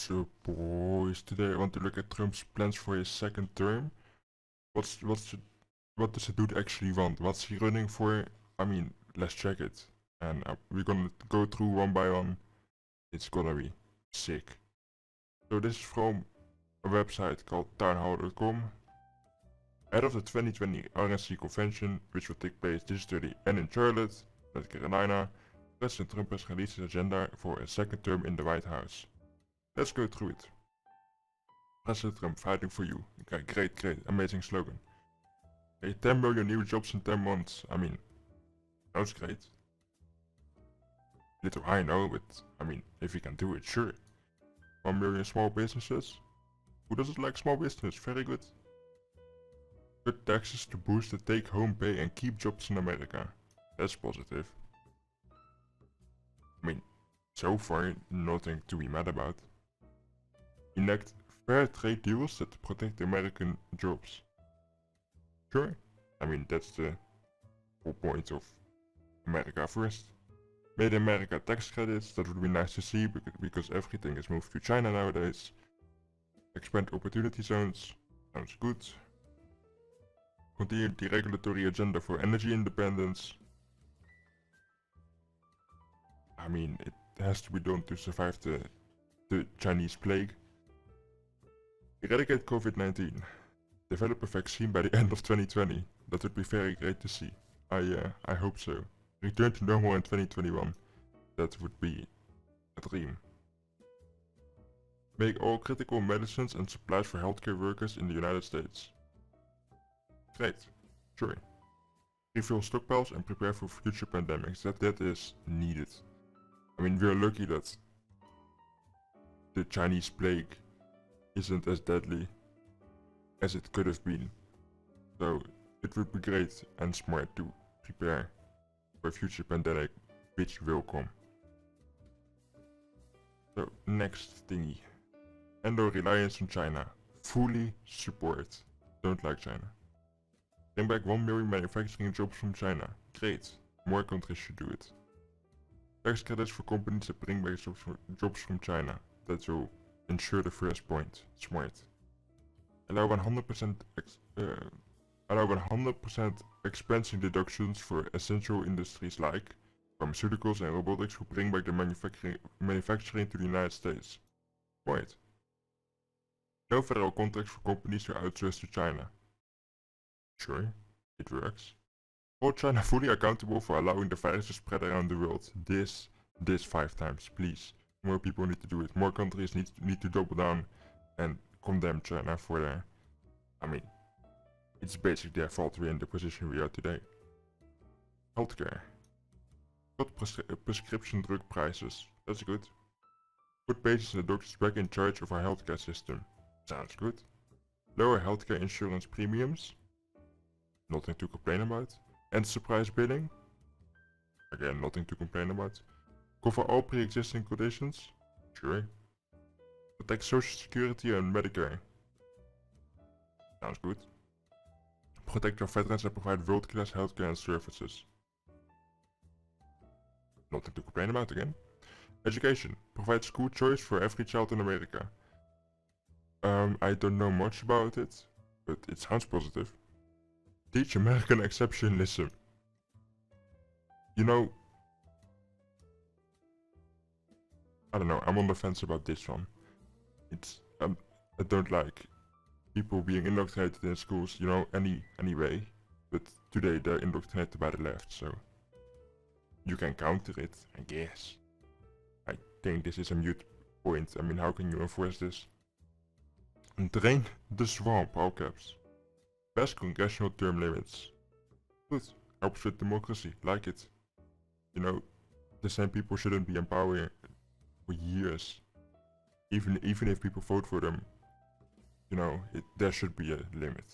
What's up, boys? Today I want to look at Trump's plans for his second term. What does the dude actually want? What's he running for? I mean, let's check it. And we're gonna go through one by one. It's gonna be sick. So this is from a website called townhall.com. Ahead of the 2020 RNC convention, which will take place this Thursday and in Charlotte, North Carolina, President Trump has released his agenda for a second term in the White House. Let's go through it. President Trump fighting for you. Okay, great, amazing slogan. Okay, 10 million new jobs in 10 months. I mean, sounds great. Little I know, but I mean, if he can do it, sure. 1 million small businesses. Who doesn't like small business? Very good. Cut taxes to boost the take-home pay and keep jobs in America. That's positive. I mean, so far, nothing to be mad about. Enact fair trade deals that protect American jobs. Sure, I mean that's the whole point of America First. Made in America tax credits, that would be nice to see because everything is moved to China nowadays. Expand opportunity zones, sounds good. Continue the regulatory agenda for energy independence. I mean, it has to be done to survive the Chinese plague. Eradicate COVID-19. Develop a vaccine by the end of 2020. That would be very great to see. I hope so. Return to normal in 2021. That would be a dream. Make all critical medicines and supplies for healthcare workers in the United States. Great. Sure. Refill stockpiles and prepare for future pandemics. That is needed. I mean, we're lucky that the Chinese plague isn't as deadly as it could have been. So it would be great and smart to prepare for a future pandemic which will come. So next thingy. End our reliance on China. Fully support. Don't like China. Bring back 1 million manufacturing jobs from China. Great. More countries should do it. Tax credits for companies that bring back jobs from China. That will ensure the first point. Smart. Allow 100% expensing deductions for essential industries like pharmaceuticals and robotics who bring back the manufacturing to the United States. Point. No federal contracts for companies to outsource to China. Sure, it works. Hold China fully accountable for allowing the virus to spread around the world. This 5 times, please. More people need to do it. More countries need to double down and condemn China for their... I mean, it's basically their fault we're in the position we are today. Healthcare. Cut prescription drug prices. That's good. Put patients and doctors back in charge of our healthcare system. Sounds good. Lower healthcare insurance premiums. Nothing to complain about. End surprise billing. Again, nothing to complain about. Cover all pre-existing conditions? Sure. Protect Social Security and Medicare. Sounds good. Protect your veterans and provide world-class healthcare and services. Nothing to complain about again. Education. Provide school choice for every child in America. I don't know much about it, but it sounds positive. Teach American exceptionalism. You know, I don't know, I'm on the fence about this one. I don't like people being indoctrinated in schools, you know, anyway. But today they're indoctrinated by the left, so you can counter it, I guess. I think this is a mute point. I mean, how can you enforce this? Drain the swamp, all caps. Best congressional term limits. Good, helps with democracy, like it. You know, the same people shouldn't be in power for years. Even if people vote for them, you know, there should be a limit.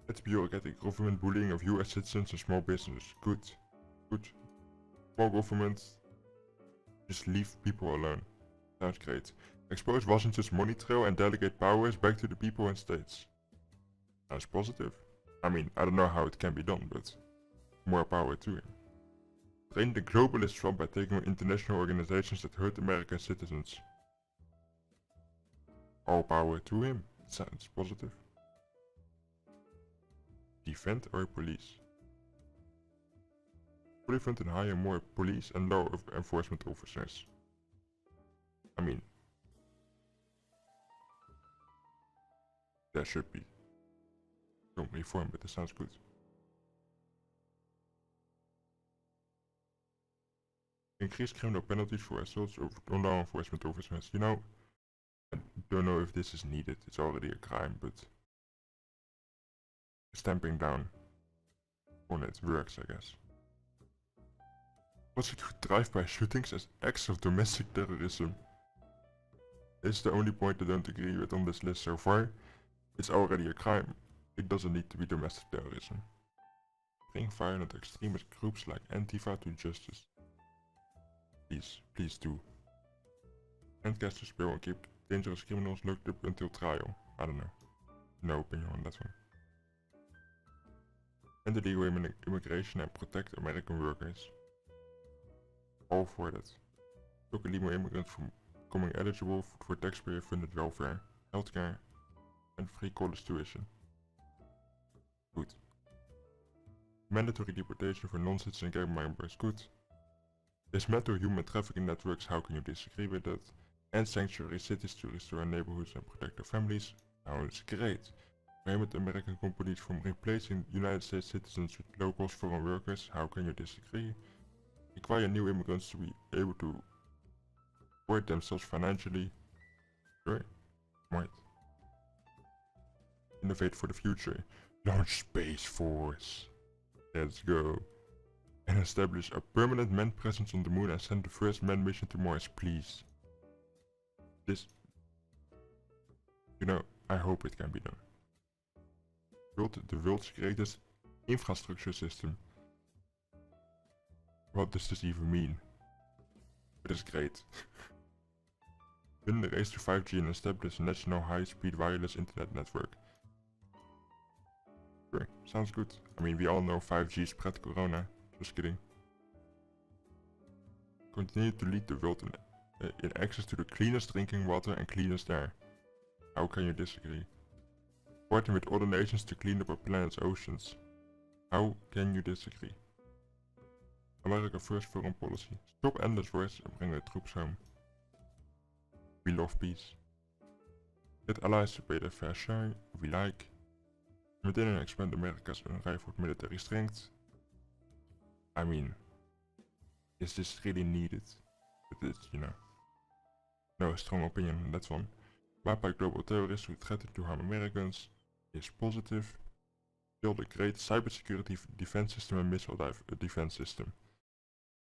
Let's bureaucratic government bullying of US citizens and small business. Good. Small government, just leave people alone. Sounds great. Expose Washington's money trail and delegate powers back to the people and states. Sounds positive. I mean, I don't know how it can be done, but more power to him. Drain the globalist fund by taking on international organizations that hurt American citizens. All power to him. Sounds positive. Defend our police. Fully fund and hire more police and law enforcement officers. I mean, there should be some reform, but that sounds good. Increase criminal penalties for assaults on law enforcement officers. You know, I don't know if this is needed. It's already a crime, but stamping down on it works, I guess. Prosecute drive-by shootings as acts of domestic terrorism. This is the only point I don't agree with on this list so far. It's already a crime. It doesn't need to be domestic terrorism. Bring violent extremist groups like Antifa to justice. Please do. Emucast bill and keep dangerous criminals locked up until trial. I don't know. No opinion on that one. End illegal immigration and protect American workers. All for that. Stop illegal immigrants from becoming eligible for taxpayer-funded welfare, healthcare, and free college tuition. Good. Mandatory deportation for non-citizen gang members. Good. Dismantle human trafficking networks. How can you disagree with that? And sanctuary cities to restore neighborhoods and protect their families. Sounds great. Prohibit American companies from replacing United States citizens with locals foreign workers. How can you disagree? Require new immigrants to be able to support themselves financially. Sure. Right. Innovate for the future. Launch Space Force. Let's go. And establish a permanent manned presence on the moon and send the first manned mission to Mars, please. This, you know, I hope it can be done. Build the world's greatest infrastructure system. What does this even mean? It is great. Win the race to 5G and establish a national high-speed wireless internet network. Sure, sounds good. I mean, we all know 5G spread corona. Just kidding. Continue to lead the world in access to the cleanest drinking water and cleanest air. How can you disagree? Partner with other nations to clean up our planet's oceans. How can you disagree? America first foreign policy. Stop endless wars and bring the troops home. We love peace. Get allies to pay their fair share. We like. Maintain and expand America's unrivaled military strength. I mean, is this really needed? But it's, you know, no strong opinion on that one. Wipe out global terrorists who threaten to harm Americans is positive. Build a great cybersecurity defense system and missile defense system.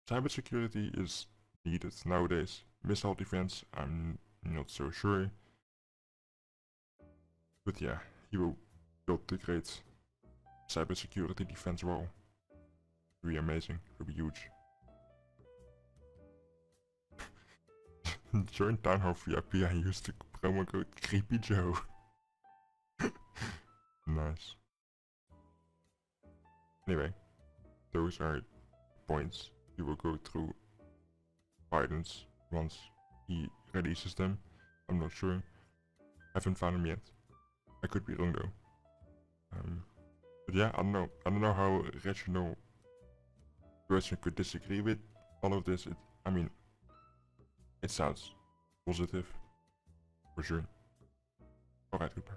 Cybersecurity is needed nowadays. Missile defense, I'm not so sure. But yeah, he will build the great cybersecurity defense wall. It will be amazing, it will be huge. Join Town Hall VIP and use the promo code CreepyJoe. Nice. Anyway, those are points. We will go through Biden's once he releases them. I'm not sure. Haven't found them yet. I could be wrong though. But yeah, I don't know how rational person could disagree with all of this. I mean, it sounds positive for sure. Alright, goodbye.